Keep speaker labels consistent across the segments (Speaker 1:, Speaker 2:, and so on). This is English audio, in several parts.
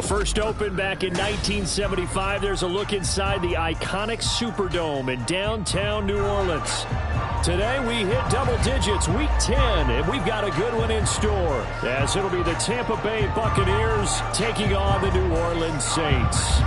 Speaker 1: First opened back in 1975, there's a look inside the iconic Superdome in downtown New Orleans. Today we hit double digits, week 10, and we've got a good one in store, as it'll be the Tampa Bay Buccaneers taking on the New Orleans Saints.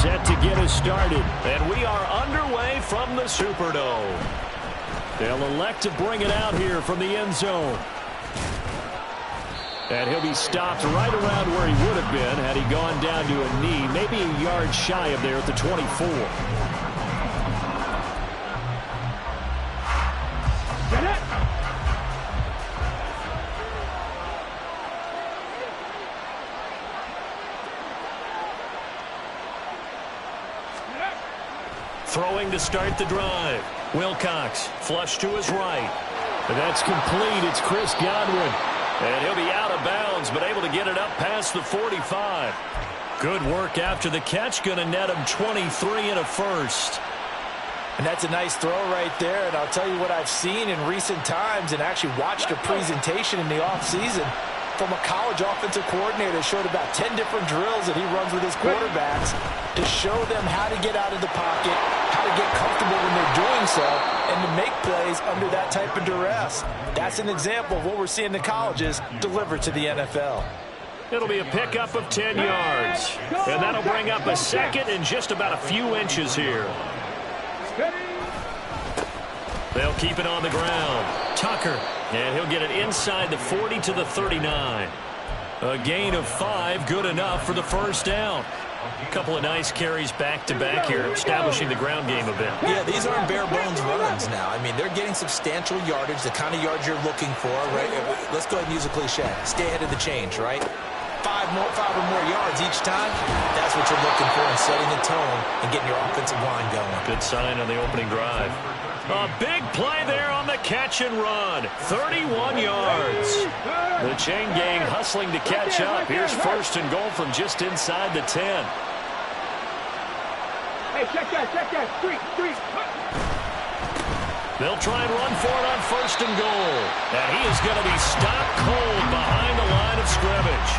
Speaker 2: Set to get us started, and we are underway from the Superdome. They'll elect to bring it out here from the end zone. And he'll be stopped right around where he would have been had he gone down to a knee, maybe a yard shy of there at the 24. Throwing to start the drive. Wilcox, flush to his right. And that's complete. It's Chris Godwin. And he'll be out of bounds, but able to get it up past the 45. Good work after the catch. Going to net him 23 and a first.
Speaker 3: And that's a nice throw right there. And I'll tell you what I've seen in recent times and actually watched a presentation in the offseason from a college offensive coordinator that showed about 10 different drills that he runs with his quarterbacks to show them how to get out of the pocket, how to get comfortable when they're doing so, and to make plays under that type of duress. That's an example of what we're seeing the colleges deliver to the NFL.
Speaker 2: It'll be a pickup of 10 yards. And that'll bring up a second and just about a few inches here. They'll keep it on the ground. Tucker. And he'll get it inside the 40 to the 39. A gain of 5, good enough for the first down. A couple of nice carries back-to-back here, establishing the ground game a bit.
Speaker 3: Yeah, these aren't bare-bones runs now. I mean, they're getting substantial yardage, the kind of yards you're looking for, right? Let's go ahead and use a cliche. Stay ahead of the change, right? Five or more yards each time. That's what you're looking for in setting the tone and getting your offensive line going.
Speaker 2: Good sign on the opening drive. A big play there on the catch and run. 31 yards. The chain gang hustling to catch up. Here's first and goal from just inside the 10.
Speaker 4: Hey, check that. Street.
Speaker 2: They'll try and run for it on first and goal. And he is going to be stopped cold behind the line of scrimmage.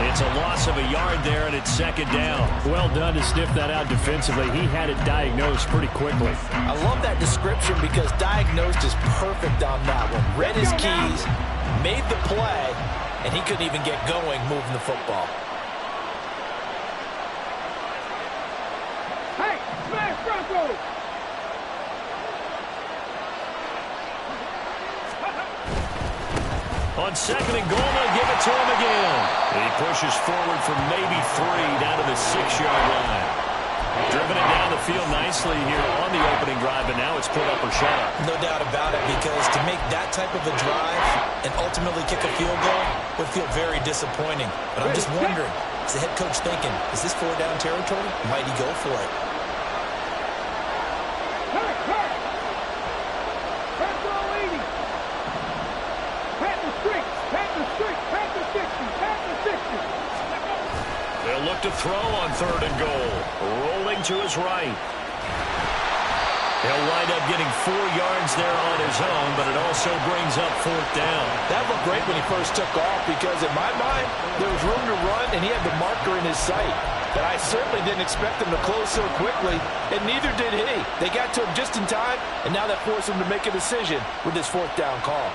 Speaker 2: It's a loss of a yard there, and it's second down.
Speaker 1: Well done to sniff that out defensively. He had it diagnosed pretty quickly.
Speaker 3: I love that description because diagnosed is perfect on that one. Read his keys, made the play, and he couldn't even get going moving the football.
Speaker 4: Hey, smash Bronco!
Speaker 2: On second and goal, they'll give it to him again. He pushes forward from maybe 3 down to the 6-yard line. Driven it down the field nicely here on the opening drive, but now it's put up or shut up.
Speaker 3: No doubt about it, because to make that type of a drive and ultimately kick a field goal would feel very disappointing. But I'm just wondering, is the head coach thinking, is this 4-down territory? Might he go for it?
Speaker 2: They'll look to throw on third and goal. Rolling to his right. He'll wind up getting 4 yards there on his own, but it also brings up fourth down.
Speaker 3: That looked great when he first took off because, in my mind, there was room to run, and he had the marker in his sight. But I certainly didn't expect him to close so quickly, and neither did he. They got to him just in time, and now that forced him to make a decision with this fourth down call.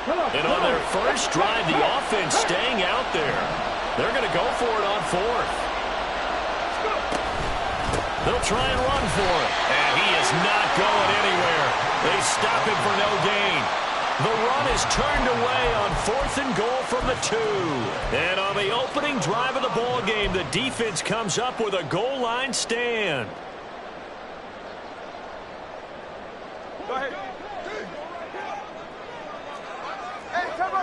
Speaker 2: And on their first drive, the offense staying out there. They're going to go for it on fourth. They'll try and run for it. And he is not going anywhere. They stop him for no gain. The run is turned away on fourth and goal from the 2. And on the opening drive of the ball game, the defense comes up with a goal line stand.
Speaker 4: Go ahead.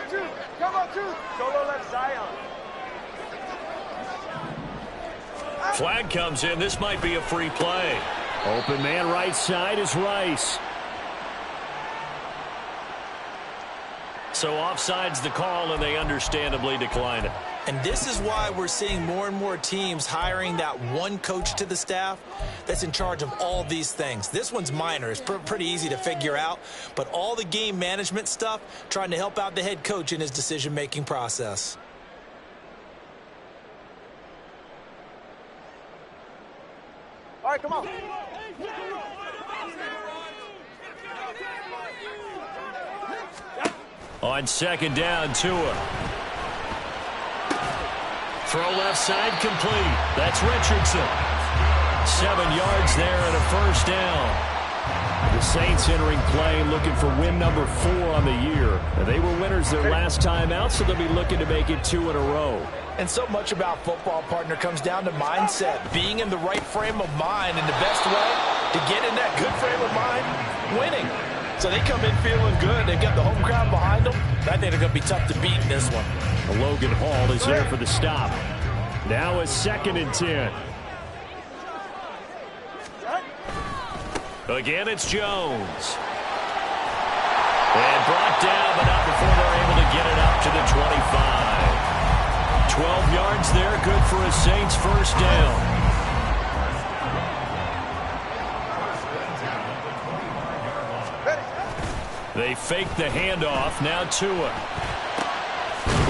Speaker 4: Solo left Zion.
Speaker 2: Flag comes in. This might be a free play.
Speaker 1: Open man right side is Rice.
Speaker 2: So offside's the call, and they understandably decline it.
Speaker 3: And this is why we're seeing more and more teams hiring that one coach to the staff that's in charge of all these things. This one's minor. It's pretty easy to figure out. But all the game management stuff, trying to help out the head coach in his decision-making process.
Speaker 4: All right, come on.
Speaker 2: On second down, Tua. Throw left side complete. That's Richardson. 7 yards there and a first down.
Speaker 1: The Saints entering play looking for win number 4 on the year. And they were winners their last time out, so they'll be looking to make it 2 in a row.
Speaker 3: And so much about football, partner, comes down to mindset. Being in the right frame of mind, and the best way to get in that good frame of mind, winning. So they come in feeling good. They've got the home crowd behind them. I think they're going to be tough to beat in this one.
Speaker 1: Logan Hall is there for the stop. Now a 2nd and 10.
Speaker 2: Again, it's Jones. And brought down, but not before they're able to get it up to the 25. 12 yards there, good for a Saints first down. They fake the handoff. Now Tua.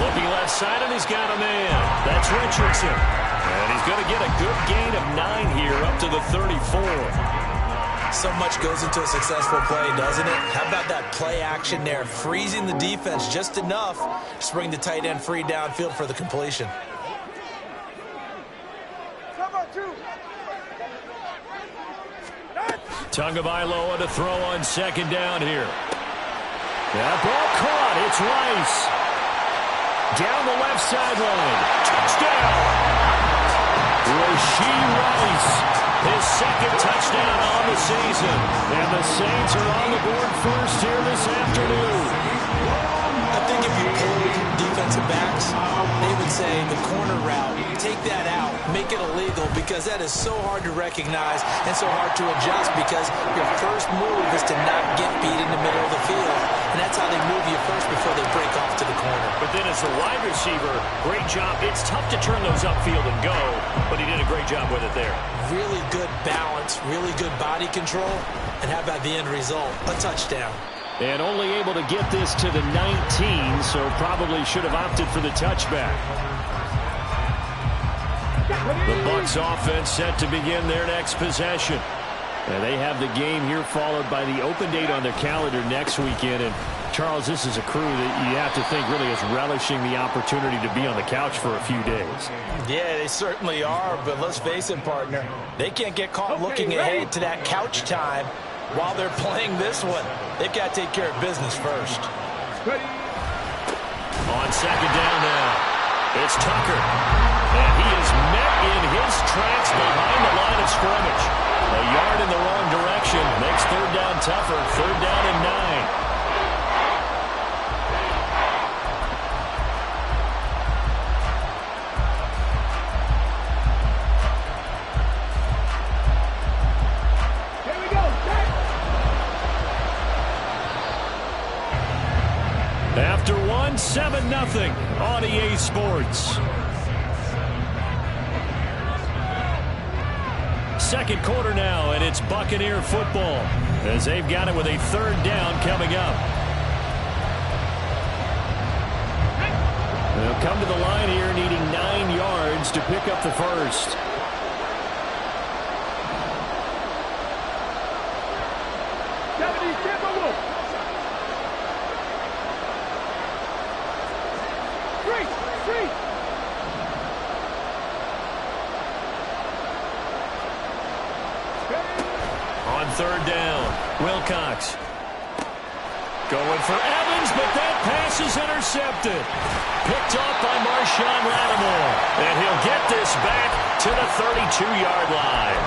Speaker 2: Looking left side, and he's got a man. That's Richardson. And he's going to get a good gain of 9 here up to the 34.
Speaker 3: So much goes into a successful play, doesn't it? How about that play action there? Freezing the defense just enough to bring the tight end free downfield for the completion.
Speaker 2: Tagovailoa to throw on second down here. That ball caught. It's Rice. Down the left sideline. Touchdown. Rashee Rice. His 2nd touchdown on the season. And the Saints are on the board first here this afternoon.
Speaker 3: I think if you pulled defensive backs, they would say the corner route, take that out, make it illegal, because that is so hard to recognize and so hard to adjust, because your first move is to not get beat in the middle of the field. And that's how they move you first before they break off to the corner.
Speaker 2: But then as the wide receiver, great job. It's tough to turn those upfield and go, but he did a great job with it there.
Speaker 3: Really good balance, really good body control. And how about the end result? A touchdown.
Speaker 1: And only able to get this to the 19, so probably should have opted for the touchback. The Bucs offense set to begin their next possession. And they have the game here followed by the open date on their calendar next weekend. And, Charles, this is a crew that you have to think really is relishing the opportunity to be on the couch for a few days.
Speaker 3: Yeah, they certainly are, but let's face it, partner. They can't get caught looking ahead to that couch time while they're playing this one. They've got to take care of business first.
Speaker 2: On second down now, it's Tucker. And he is met in his tracks behind the line of scrimmage. A yard in the wrong direction makes third down tougher. Third down and 9.
Speaker 4: Here we go.
Speaker 1: After 7-0 on EA Sports. Second quarter now, and it's Buccaneer football as they've got it with a third down coming up. They'll come to the line here needing 9 yards to pick up the first. On third down, Wilcox going for Evans, but that pass is intercepted. Picked off by Marshawn Lattimore. And he'll get this back to the 32-yard line.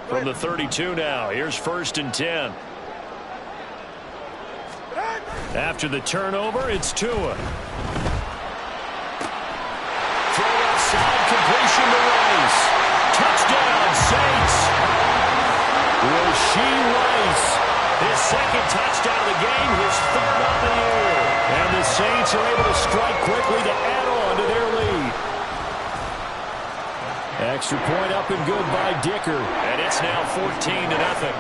Speaker 2: From the 32 now, here's 1st and 10. After the turnover, it's Tua. Throw outside, completion to Rice. Touchdown, Saints. Rashee Rice, his 2nd touchdown of the game, his 3rd on the year. And the Saints are able to strike quickly to add on to their lead.
Speaker 1: Extra point up and good by Dicker.
Speaker 2: And it's now 14-0.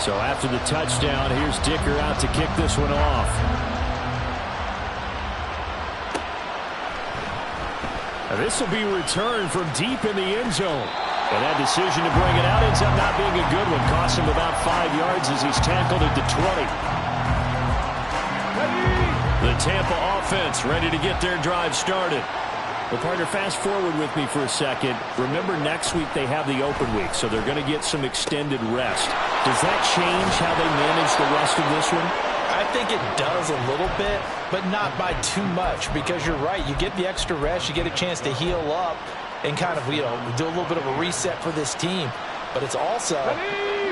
Speaker 1: So after the touchdown, here's Dicker out to kick this one off. Now this will be returned from deep in the end zone. And that decision to bring it out ends up not being a good one. Cost him about 5 yards as he's tackled at the 20.
Speaker 2: The Tampa offense ready to get their drive started.
Speaker 1: Well, partner, fast forward with me for a second. Remember, next week they have the open week, so they're going to get some extended rest. Does that change how they manage the rest of this one?
Speaker 3: I think it does a little bit, but not by too much, because you're right. You get the extra rest, you get a chance to heal up and kind of, do a little bit of a reset for this team. But it's also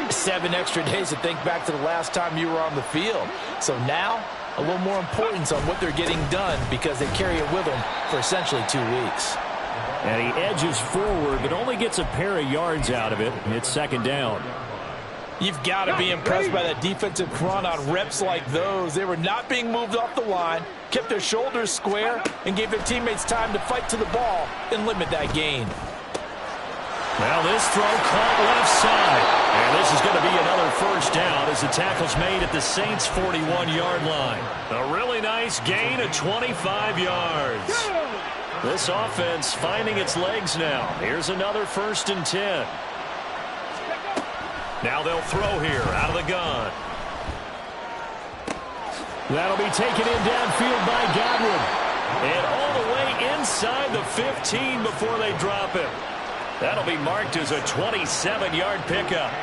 Speaker 3: 7 extra days to think back to the last time you were on the field. So now, a little more importance on what they're getting done because they carry it with them for essentially 2 weeks.
Speaker 1: And he edges forward, but only gets a pair of yards out of it. It's 2nd down.
Speaker 3: You've got to be impressed by that defensive front on reps like those. They were not being moved off the line, kept their shoulders square, and gave their teammates time to fight to the ball and limit that gain.
Speaker 2: Now this throw caught left side. And this is going to be another 1st down as the tackle's made at the Saints' 41-yard line. A really nice gain of 25 yards. This offense finding its legs now. Here's another 1st and 10. Now they'll throw here out of the gun.
Speaker 1: That'll be taken in downfield by Godwin.
Speaker 2: And all the way inside the 15 before they drop him. That'll be marked as a 27-yard pickup.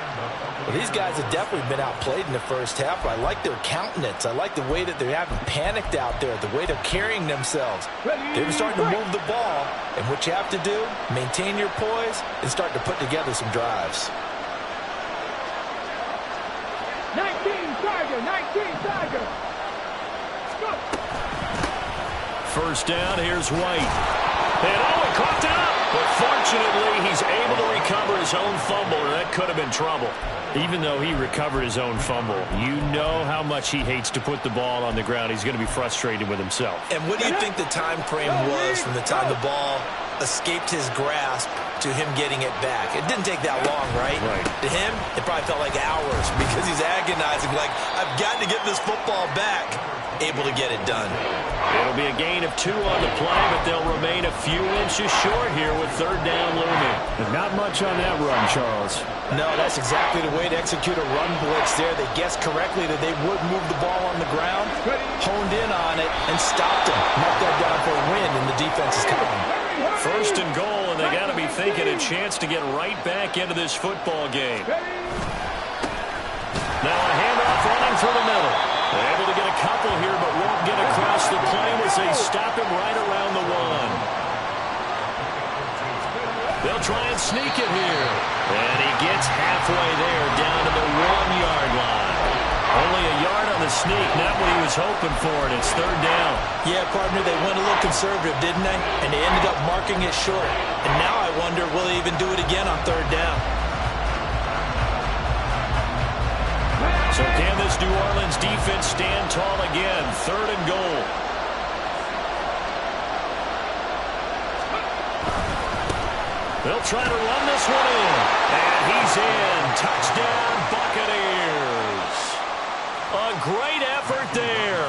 Speaker 3: Well, these guys have definitely been outplayed in the first half, but I like their countenance. I like the way that they haven't panicked out there, the way they're carrying themselves. They're starting to move the ball, and what you have to do, maintain your poise and start to put together some drives.
Speaker 4: 19 Tiger, 19 Tiger. Go.
Speaker 2: 1st down, here's White. And he caught it up. But fortunately, he's able to recover his own fumble, or that could have been trouble.
Speaker 1: Even though he recovered his own fumble, you know how much he hates to put the ball on the ground. He's going to be frustrated with himself.
Speaker 3: And what do you think the time frame was from the time the ball escaped his grasp to him getting it back? It didn't take that long, right?
Speaker 1: Right.
Speaker 3: To him, it probably felt like hours because he's agonizing, like, I've got to get this football back. Able to get it done.
Speaker 2: It'll be a gain of 2 on the play, but they'll remain a few inches short here with 3rd down looming.
Speaker 1: But not much on that run, Charles.
Speaker 3: No, that's exactly the way to execute a run blitz there. They guessed correctly that they would move the ball on the ground, honed in on it, and stopped him. Marked that down for a win, and the defense is coming.
Speaker 2: 1st and goal, and they got to be thinking a chance to get right back into this football game. Now a handoff running through the middle. They're able to get a couple here, but won't get across the plane as they stop him right around the 1. They'll try and sneak it here. And he gets halfway there, down to the 1-yard line. Only a yard on the sneak, not what he was hoping for, and it's 3rd down.
Speaker 3: Yeah, partner, they went a little conservative, didn't they? And they ended up marking it short. And now I wonder, will they even do it again on 3rd down?
Speaker 2: So can this New Orleans defense stand tall again? 3rd and goal. They'll try to run this one in. And he's in. Touchdown, Buccaneers. A great effort there.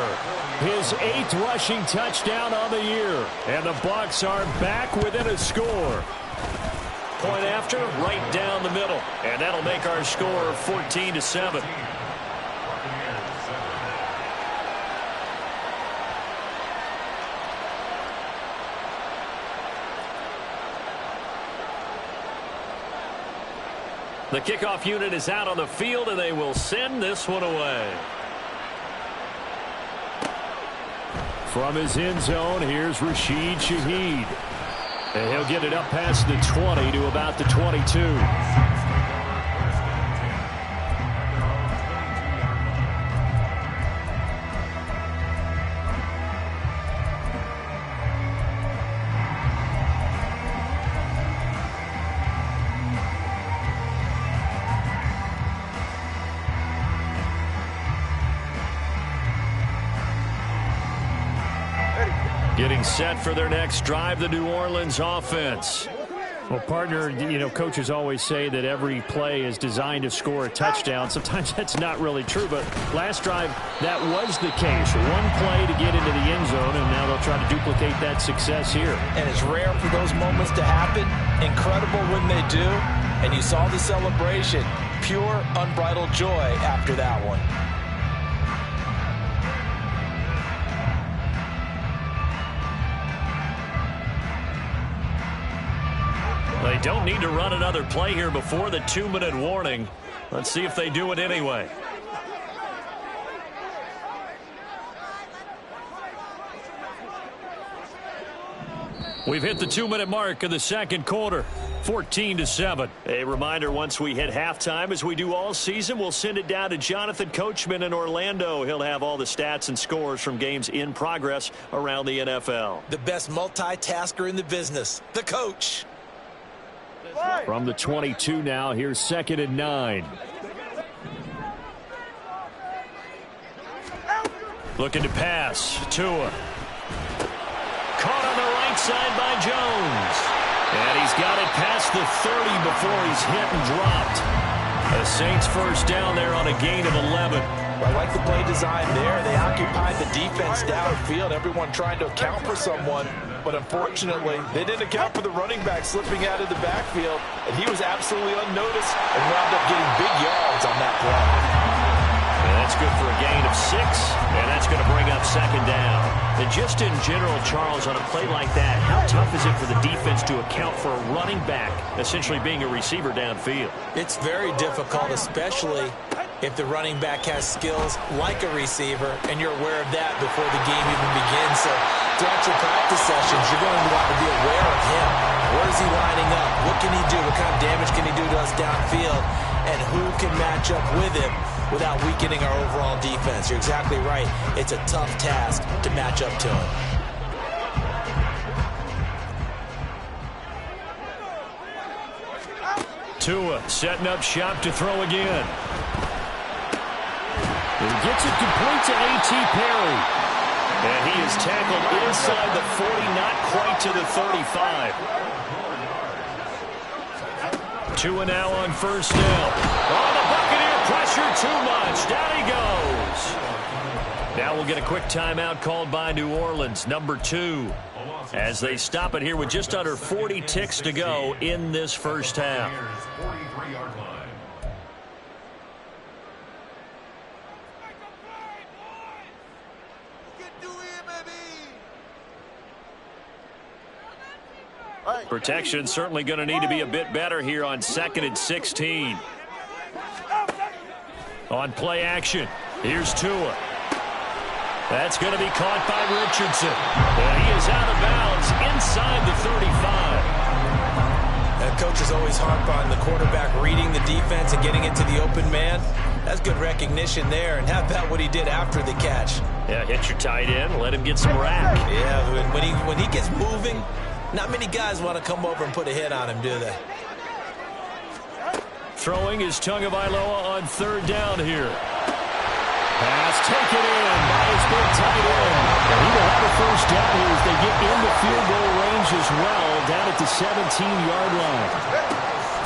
Speaker 1: His 8th rushing touchdown on the year. And the Bucs are back within a score.
Speaker 2: Point after, right down the middle. And that'll make our score 14-7. The kickoff unit is out on the field, and they will send this one away.
Speaker 1: From his end zone, here's Rashid Shaheed. And he'll get it up past the 20 to about the 22. Getting set for their next drive, the New Orleans offense. Well, partner, coaches always say that every play is designed to score a touchdown. Sometimes that's not really true, but last drive, that was the case. One play to get into the end zone, and now they'll try to duplicate that success here.
Speaker 3: And it's rare for those moments to happen. Incredible when they do. And you saw the celebration. Pure, unbridled joy after that one.
Speaker 2: They don't need to run another play here before the 2-minute warning. Let's see if they do it anyway. We've hit the 2-minute mark of the second quarter. 14-7. A reminder, once we hit halftime, as we do all season, we'll send it down to Jonathan Coachman in Orlando. He'll have all the stats and scores from games in progress around the NFL.
Speaker 3: The best multitasker in the business, the coach.
Speaker 1: From the 22 now, here's 2nd and 9. Looking to pass. Tua. Caught on the right side by Jones. And he's got it past the 30 before he's hit and dropped. The Saints first down there on a gain of 11.
Speaker 3: I like the play design there. They occupied the defense downfield. Everyone trying to account for someone. But unfortunately, they didn't account for the running back slipping out of the backfield. And he was absolutely unnoticed and wound up getting big yards on that play.
Speaker 2: And that's good for a gain of 6. And that's going to bring up 2nd down. And just in general, Charles, on a play like that, how tough is it for the defense to account for a running back essentially being a receiver downfield?
Speaker 3: It's very difficult, especially if the running back has skills like a receiver, and you're aware of that before the game even begins. So throughout your practice sessions, you're going to want to be aware of him. Where is he lining up? What can he do? What kind of damage can he do to us downfield? And who can match up with him without weakening our overall defense? You're exactly right. It's a tough task to match up to him.
Speaker 1: Tua setting up shop to throw again. He gets it complete to A.T. Perry.
Speaker 2: And he is tackled inside the 40, not quite to the 35.
Speaker 1: Tua now on first down.
Speaker 2: Oh, the Buccaneer pressure too much. Down he goes.
Speaker 1: Now we'll get a quick timeout called by New Orleans, number 2. As they stop it here with just under 40 ticks to go in this first half. Protection certainly going to need to be a bit better here on 2nd and 16. On play action, here's Tua. That's going to be caught by Richardson. And he is out of bounds inside the 35.
Speaker 3: And coaches always harp on the quarterback reading the defense and getting it to the open man. That's good recognition there. And how about what he did after the catch?
Speaker 2: Yeah, hit your tight end, let him get some rack.
Speaker 3: Yeah, when he gets moving, not many guys want to come over and put a hit on him, do they?
Speaker 1: Throwing is Tagovailoa on 3rd down here. Pass taken in by his big tight end. And he will have a first down here as they get into field goal range as well, down at the 17-yard line.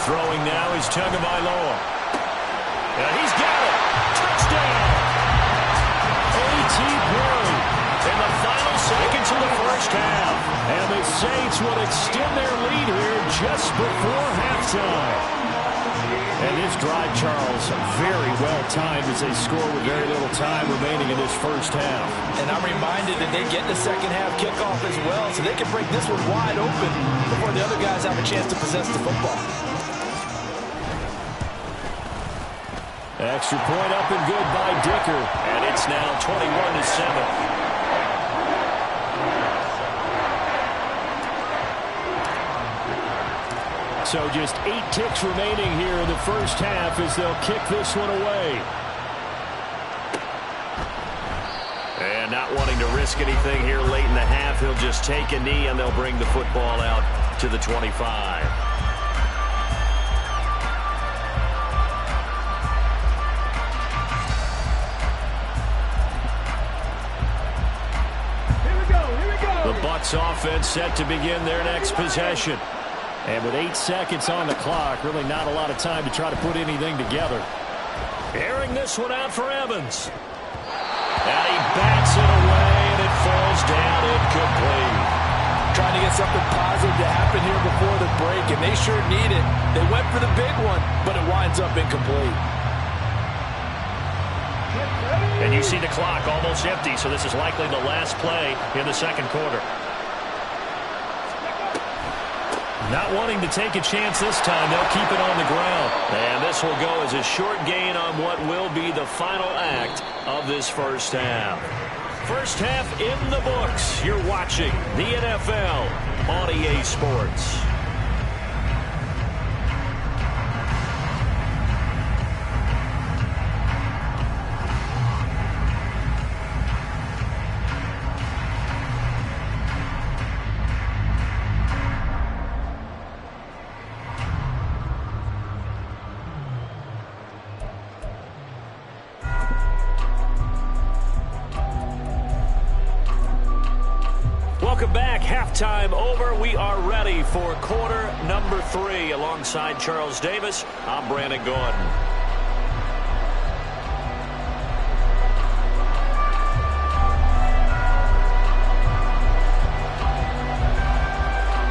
Speaker 1: Throwing now is Tagovailoa.
Speaker 2: And he's got it. Touchdown.
Speaker 1: A.T. Perry.
Speaker 2: In the final seconds of the first half.
Speaker 1: And the Saints will extend their lead here just before halftime. And this drive, Charles, very well timed as they score with very little time remaining in this first half.
Speaker 3: And I'm reminded that they get the second half kickoff as well, so they can break this one wide open before the other guys have a chance to possess the football.
Speaker 1: Extra point up and good by Dicker.
Speaker 2: And it's now 21-7.
Speaker 1: So just 8 ticks remaining here in the first half as they'll kick this one away.
Speaker 2: And not wanting to risk anything here late in the half, he'll just take a knee and they'll bring the football out to the 25.
Speaker 1: The Bucs offense set to begin their next possession. And with 8 seconds on the clock, really not a lot of time to try to put anything together.
Speaker 2: Airing this one out for Evans. And he bats it away, and it falls down incomplete.
Speaker 3: Trying to get something positive to happen here before the break, and they sure need it. They went for the big one, but it winds up incomplete.
Speaker 2: And you see the clock almost empty, so this is likely the last play in the second quarter.
Speaker 1: Not wanting to take a chance this time, they'll keep it on the ground.
Speaker 2: And this will go as a short gain on what will be the final act of this first half. First half in the books. You're watching the NFL on EA Sports. Welcome back. Halftime over. We are ready for quarter number 3. Alongside Charles Davis, I'm Brandon Gordon.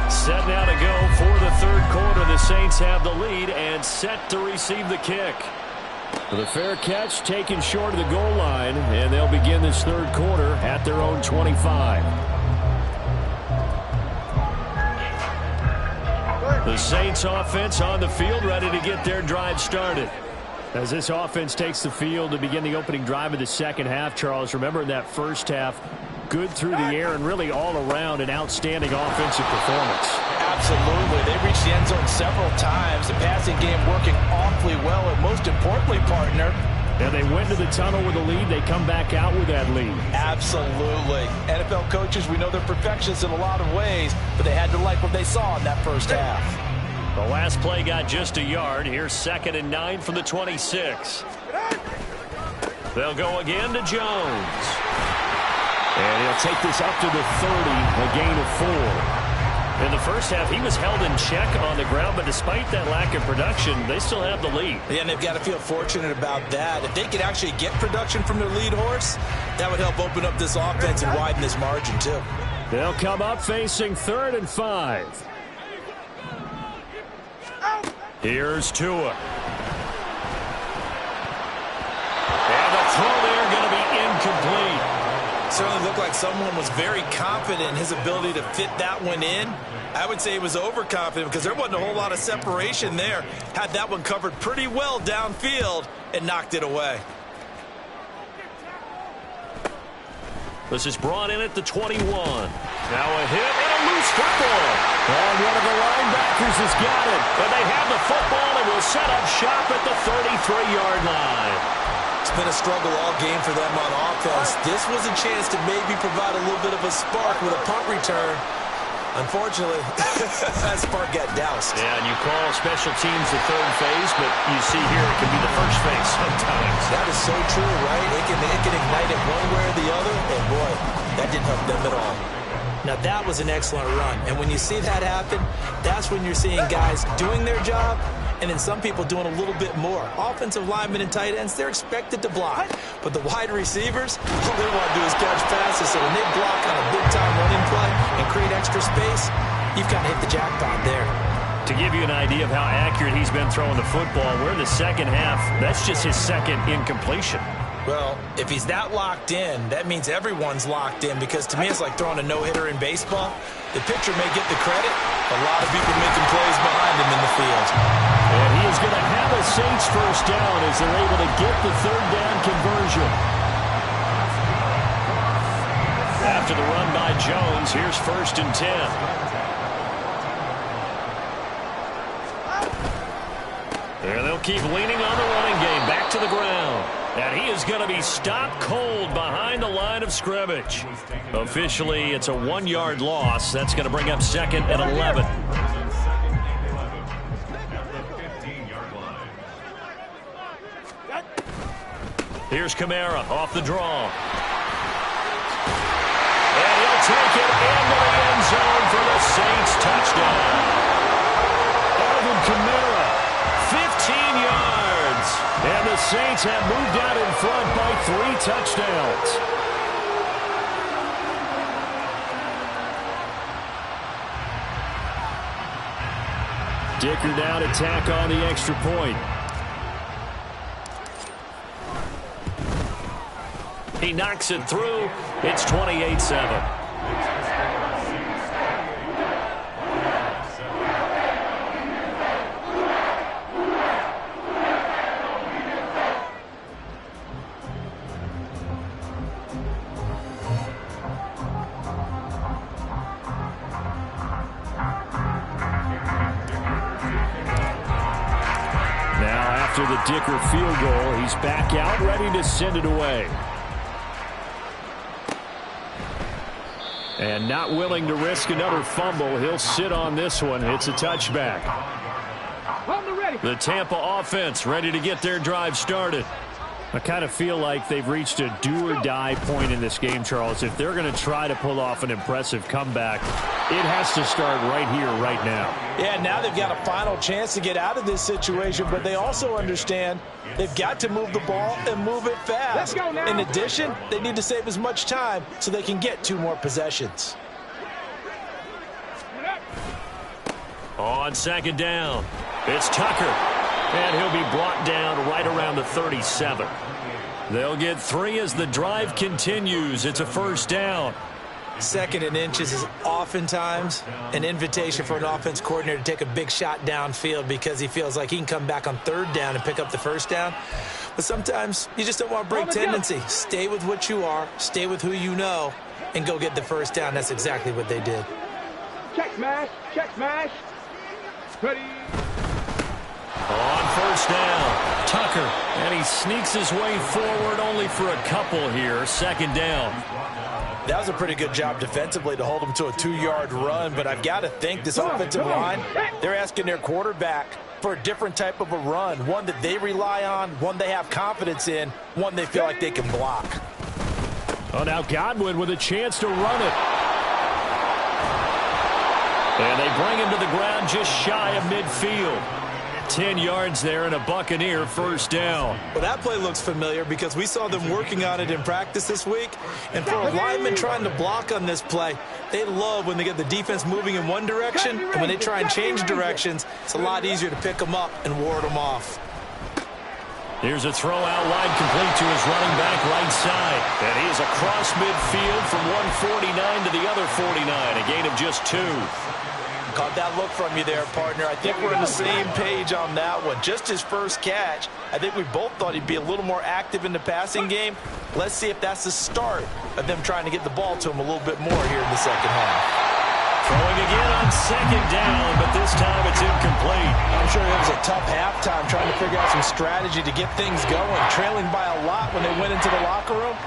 Speaker 2: Set now to go for the third quarter. The Saints have the lead and set to receive the kick.
Speaker 1: The fair catch taken short of the goal line, and they'll begin this third quarter at their own 25. The Saints offense on the field, ready to get their drive started. As this offense takes the field to begin the opening drive of the second half, Charles, remember in that first half, good through the air and really all around an outstanding offensive performance.
Speaker 3: Absolutely. They reached the end zone several times. The passing game working awfully well, and most importantly, partner,
Speaker 1: and they went to the tunnel with a lead. They come back out with that lead.
Speaker 3: Absolutely. NFL coaches, we know they're perfectionists in a lot of ways, but they had to like what they saw in that first half.
Speaker 2: The last play got just a yard. Here's 2nd and 9 from the 26. They'll go again to Jones.
Speaker 1: And he'll take this up to the 30, a gain of 4.
Speaker 2: In the first half, he was held in check on the ground, but despite that lack of production, they still have the lead.
Speaker 3: Yeah, and they've got to feel fortunate about that. If they could actually get production from their lead horse, that would help open up this offense and widen this margin, too.
Speaker 1: They'll come up facing 3rd and 5.
Speaker 2: Here's Tua. And the throw there going to be incomplete.
Speaker 3: Certainly looked like someone was very confident in his ability to fit that one in. I would say he was overconfident because there wasn't a whole lot of separation there. Had that one covered pretty well downfield and knocked it away.
Speaker 2: This is brought in at the 21. Now a hit and a loose football.
Speaker 1: And one of the linebackers has got it.
Speaker 2: And they have the football and will set up shop at the 33-yard line.
Speaker 3: It's been a struggle all game for them on offense. This was a chance to maybe provide a little bit of a spark with a punt return. Unfortunately, that spark got doused.
Speaker 2: Yeah, and you call special teams the third phase, but you see here it can be the first phase sometimes.
Speaker 3: That is so true, right? It can ignite it one way or the other, and boy, that didn't help them at all. Now, that was an excellent run, and when you see that happen, that's when you're seeing guys doing their job, and then some people doing a little bit more. Offensive linemen and tight ends, they're expected to block. But the wide receivers, all they want to do is catch passes. So when they block on a big-time running play and create extra space, you've kind of hit the jackpot there.
Speaker 2: To give you an idea of how accurate he's been throwing the football, we're in the second half. That's just his second incompletion.
Speaker 3: Well, if he's that locked in, that means everyone's locked in, because to me it's like throwing a no-hitter in baseball. The pitcher may get the credit, a lot of people making plays behind him in the field.
Speaker 1: And he is going to have a Saints first down as they're able to get the third down conversion.
Speaker 2: After the run by Jones, here's 1st and 10. keep leaning on the running game. Back to the ground. And he is going to be stopped cold behind the line of scrimmage. Officially, it's a 1-yard loss. That's going to bring up second and 11. Here's Kamara off the draw. And he'll take it into the end zone for the Saints touchdown.
Speaker 1: Alvin Kamara, 15 yards. And the Saints have moved out in front by 3 touchdowns. Dicker now to tack on the extra point.
Speaker 2: He knocks it through. It's 28-7.
Speaker 1: After the Dicker field goal, he's back out, ready to send it away. And not willing to risk another fumble, he'll sit on this one. It's a touchback. The Tampa offense ready to get their drive started. I kind of feel like they've reached a do-or-die point in this game, Charles. If they're going to try to pull off an impressive comeback, it has to start right here, right now.
Speaker 3: Yeah, now they've got a final chance to get out of this situation, but they also understand they've got to move the ball and move it fast.
Speaker 4: Let's go now.
Speaker 3: In addition, they need to save as much time so they can get 2 more possessions.
Speaker 2: On second down, it's Tucker. And he'll be brought down right around the 37. They'll get 3 as the drive continues. It's a first down.
Speaker 3: 2nd and inches is oftentimes an invitation for an offense coordinator to take a big shot downfield because he feels like he can come back on 3rd down and pick up the first down. But sometimes you just don't want to break tendency. Stay with what you are, stay with who you know, and go get the first down. That's exactly what they did.
Speaker 4: Check smash, check smash. Ready.
Speaker 2: On first down, Tucker, and he sneaks his way forward only for a couple here. 2nd down.
Speaker 3: That was a pretty good job defensively to hold him to a 2-yard run, but I've got to think this offensive line, they're asking their quarterback for a different type of a run, one that they rely on, one they have confidence in, one they feel like they can block.
Speaker 1: Oh, now Godwin with a chance to run it. And they bring him to the ground just shy of midfield. 10 yards there and a Buccaneer first down.
Speaker 3: Well, that play looks familiar because we saw them working on it in practice this week. And for a lineman trying to block on this play, they love when they get the defense moving in one direction. And when they try and change directions, it's a lot easier to pick them up and ward them off.
Speaker 2: Here's a throw out wide, complete to his running back right side. And he is across midfield from 149 to the other 49, a gain of just 2.
Speaker 3: Caught that look from you there, partner. I think we're on the same page on that one. Just his first catch. I think we both thought he'd be a little more active in the passing game. Let's see if that's the start of them trying to get the ball to him a little bit more here in the second half.
Speaker 2: Throwing again on 2nd down, but this time it's incomplete.
Speaker 3: I'm sure it was a tough halftime trying to figure out some strategy to get things going. Trailing by a lot when they went into the locker room.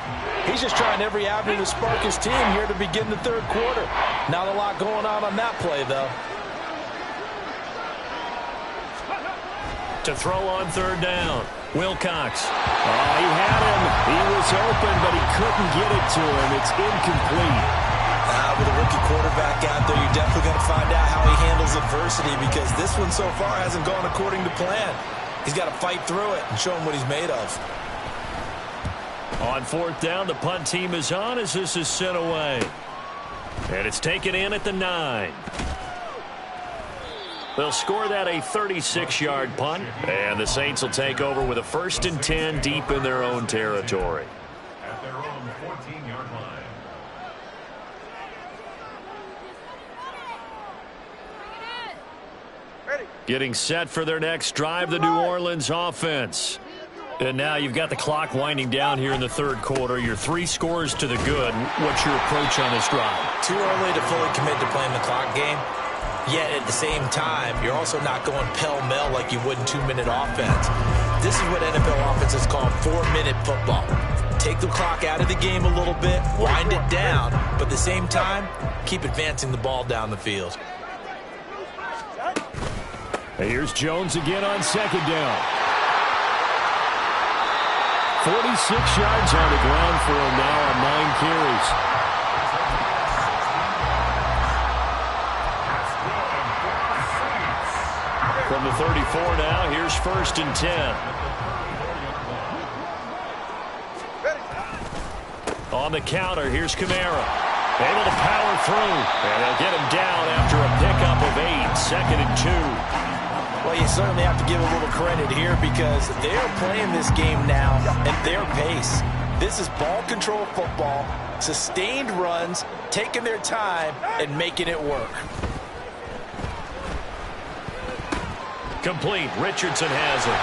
Speaker 3: He's just trying every avenue to spark his team here to begin the 3rd quarter. Not a lot going on that play, though.
Speaker 2: To throw on 3rd down, Wilcox.
Speaker 1: Oh, he had him. He was open, but he couldn't get it to him. It's incomplete.
Speaker 3: With a rookie quarterback out there, you're definitely going to find out how he handles adversity because this one so far hasn't gone according to plan. He's got to fight through it and show him what he's made of.
Speaker 2: On 4th down, the punt team is on as this is sent away. And it's taken in at the 9. They'll score that a 36-yard punt. And the Saints will take over with a 1st and 10 deep in their own territory.
Speaker 5: At their own 14-yard line.
Speaker 2: Getting set for their next drive, the New Orleans offense. And now you've got the clock winding down here in the 3rd quarter. Your 3 scores to the good. What's your approach on this drive?
Speaker 3: Too early to fully commit to playing the clock game. Yet at the same time, you're also not going pell-mell like you would in 2-minute offense. This is what NFL offenses call 4-minute football. Take the clock out of the game a little bit, wind it down, but at the same time, keep advancing the ball down the field.
Speaker 1: Here's Jones again on second down. 46 yards on the ground for him now on 9 carries.
Speaker 2: From the 34 now, here's 1st and 10. On the counter, here's Kamara. Able to power through, and they'll get him down after a pickup of 8, 2nd and 2.
Speaker 3: Well, you certainly have to give a little credit here because they're playing this game now at their pace. This is ball control football, sustained runs, taking their time, and making it work.
Speaker 2: Complete. Richardson has it.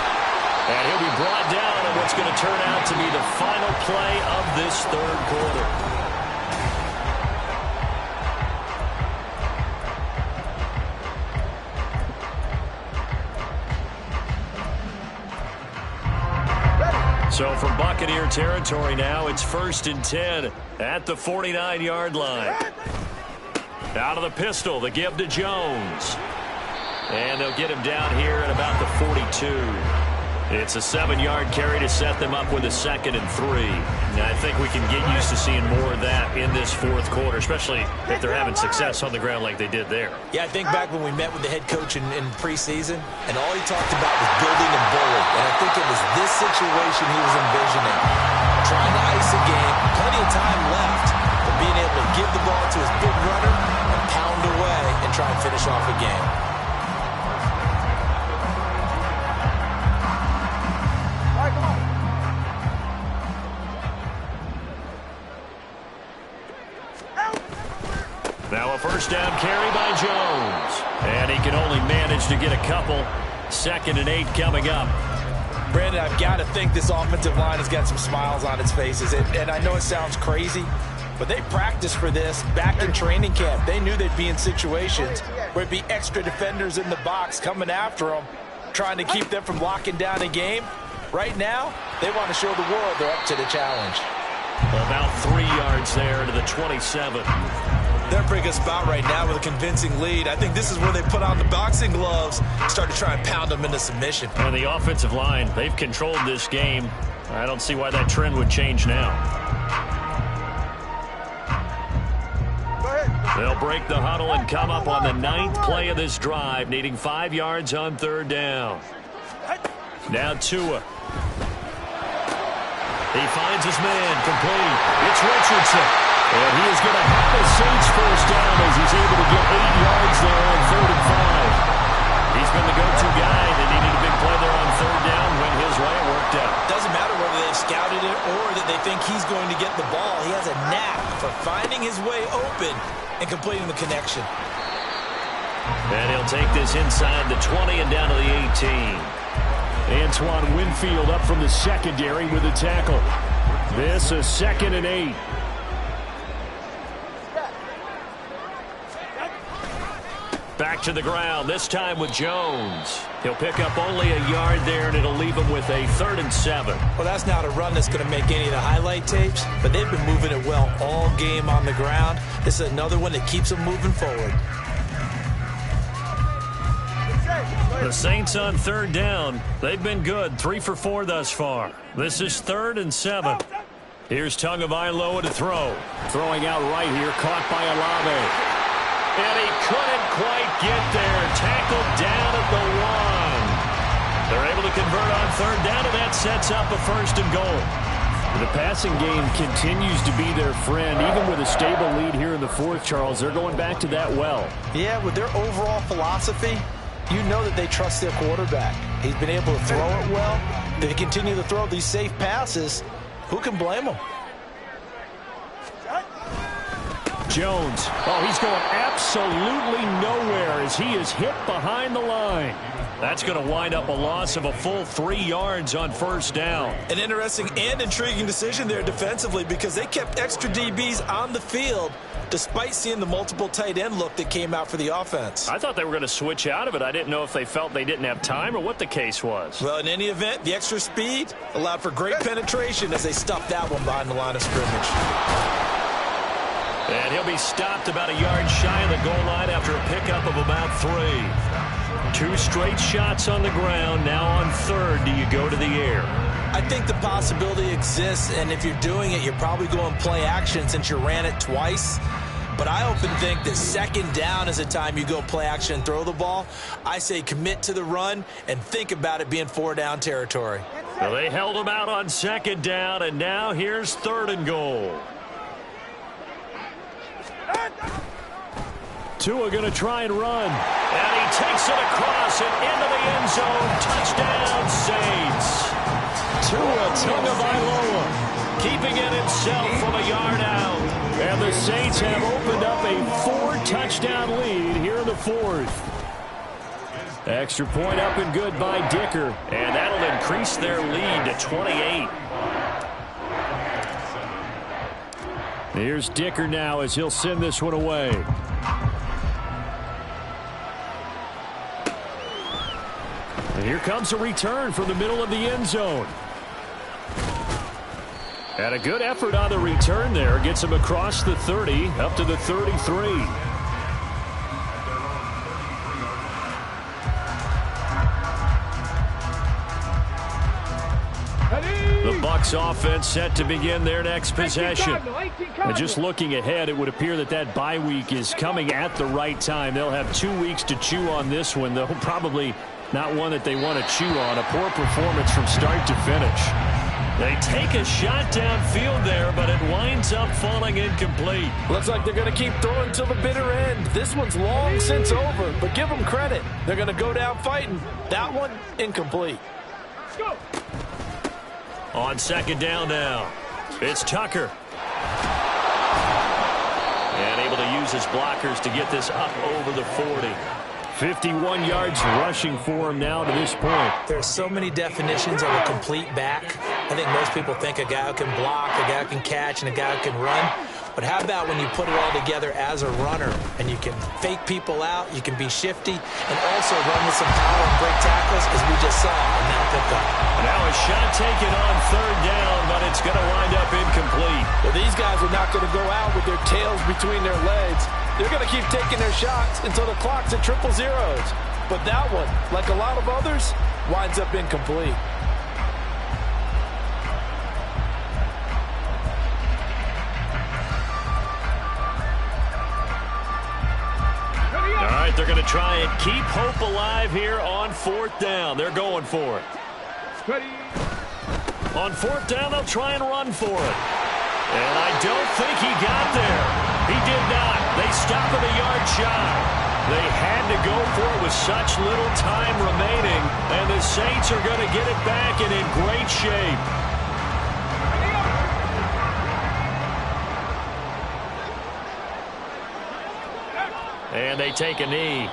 Speaker 2: And he'll be brought down in what's going to turn out to be the final play of this 3rd quarter. So from Buccaneer territory now, it's 1st and 10 at the 49-yard line. Out of the pistol, the give to Jones. And they'll get him down here at about the 42. It's a 7-yard carry to set them up with a 2nd and 3. And I think we can get used to seeing more of that in this 4th quarter, especially if they're having success on the ground like they did there.
Speaker 3: Yeah, I think back when we met with the head coach in preseason, and all he talked about was building and bullying. And I think it was this situation he was envisioning. Trying to ice a game, plenty of time left, but being able to give the ball to his big runner and pound away and try and finish off a game.
Speaker 2: Now a 1st down carry by Jones. And he can only manage to get a couple. 2nd and 8 coming up.
Speaker 3: Brandon, I've got to think this offensive line has got some smiles on its faces. And I know it sounds crazy, but they practiced for this back in training camp. They knew they'd be in situations where it'd be extra defenders in the box coming after them, trying to keep them from locking down a game. Right now, they want to show the world they're up to the challenge.
Speaker 2: About 3 yards there to the 27.
Speaker 3: They're in a pretty good spot right now with a convincing lead. I think this is where they put on the boxing gloves, start to try and pound them into submission.
Speaker 2: And the offensive line, they've controlled this game. I don't see why that trend would change now. They'll break the huddle and come up on the 9th play of this drive, needing 5 yards on 3rd down. Now Tua. He finds his man, complete. It's Richardson. And he is going to have the Saints 1st down as he's able to get 8 yards there on 3rd and 5. He's been the go-to guy. They needed a big play there on 3rd down. Went his way. It worked out.
Speaker 3: Doesn't matter whether they've scouted it or that they think he's going to get the ball. He has a knack for finding his way open and completing the connection.
Speaker 2: And he'll take this inside the 20 and down to the 18.
Speaker 1: Antoine Winfield up from the secondary with a tackle. This a 2nd and 8.
Speaker 2: Back to the ground, this time with Jones. He'll pick up only a yard there, and it'll leave him with a 3rd and 7.
Speaker 3: Well, that's not a run that's going to make any of the highlight tapes, but they've been moving it well all game on the ground. This is another one that keeps them moving forward.
Speaker 2: The Saints on 3rd down. They've been good, 3 for 4 thus far. This is 3rd and 7. Here's Tagovailoa to throw.
Speaker 1: Throwing out right here, caught by Olave.
Speaker 2: And he couldn't quite get there. Tackled down at the 1. They're able to convert on 3rd down, and that sets up a 1st and goal.
Speaker 1: The passing game continues to be their friend. Even with a stable lead here in the 4th, Charles, they're going back to that well.
Speaker 3: Yeah, with their overall philosophy, you know that they trust their quarterback. He's been able to throw it well. They continue to throw these safe passes. Who can blame them?
Speaker 1: Jones. Oh, he's going absolutely nowhere as he is hit behind the line.
Speaker 2: That's going to wind up a loss of a full 3 yards on 1st down.
Speaker 3: An interesting and intriguing decision there defensively because they kept extra DBs on the field despite seeing the multiple tight end look that came out for the offense.
Speaker 2: I thought they were going to switch out of it. I didn't know if they felt they didn't have time or what the case was.
Speaker 3: Well, in any event, the extra speed allowed for great penetration as they stuffed that one behind the line of scrimmage.
Speaker 2: And he'll be stopped about a yard shy of the goal line after a pickup of about 3. 2 straight shots on the ground. Now on third, do you go to the air?
Speaker 3: I think the possibility exists, and if you're doing it, you're probably going play action since you ran it twice. But I often think that second down is the time you go play action and throw the ball. I say commit to the run and think about it being 4 down territory.
Speaker 2: Well, they held him out on second down, and now here's 3rd and goal.
Speaker 1: Tua going to try and run.
Speaker 2: And he takes it across and into the end zone. Touchdown, Saints.
Speaker 1: Tua Tagovailoa keeping it himself from a yard out. And the Saints have opened up a 4-touchdown lead here in the 4th. Extra point up and good by Dicker.
Speaker 2: And that'll increase their lead to 28.
Speaker 1: Here's Dicker now as he'll send this one away. And here comes a return from the middle of the end zone. And a good effort on the return there. Gets him across the 30, up to the 33. The Bucs offense set to begin their next possession. And just looking ahead, it would appear that that bye week is coming at the right time. They'll have 2 weeks to chew on this one, though probably not one that they want to chew on. A poor performance from start to finish.
Speaker 2: They take a shot downfield there, but it winds up falling incomplete.
Speaker 3: Looks like they're going to keep throwing till the bitter end. This one's long since over, but give them credit. They're going to go down fighting. That one, incomplete.
Speaker 4: Go.
Speaker 2: On second down now, it's Tucker. And able to use his blockers to get this up over the 40.
Speaker 1: 51 yards rushing for him now to this point.
Speaker 3: There's so many definitions of a complete back. I think most people think a guy who can block, a guy who can catch, and a guy who can run. But how about when you put it all together as a runner and you can fake people out, you can be shifty, and also run with some power and break tackles, as we just saw in that pickup.
Speaker 2: Now a shot taken on third down, but it's going to wind up incomplete.
Speaker 3: Well, these guys are not going to go out with their tails between their legs. They're going to keep taking their shots until the clock's at 000. But that one, like a lot of others, winds up incomplete.
Speaker 2: All right, they're going to try and keep hope alive here on 4th down. They're going for it.
Speaker 4: Ready.
Speaker 2: On 4th down, they'll try and run for it. And I don't think he got there. He did not. They stop at a yard shy. They had to go for it with such little time remaining. And the Saints are going to get it back and in great shape. And they take a knee.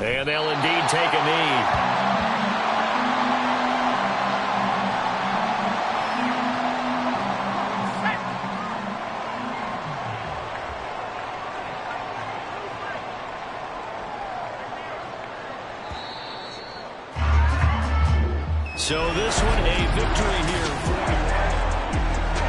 Speaker 2: And they'll indeed take a knee. So this one a victory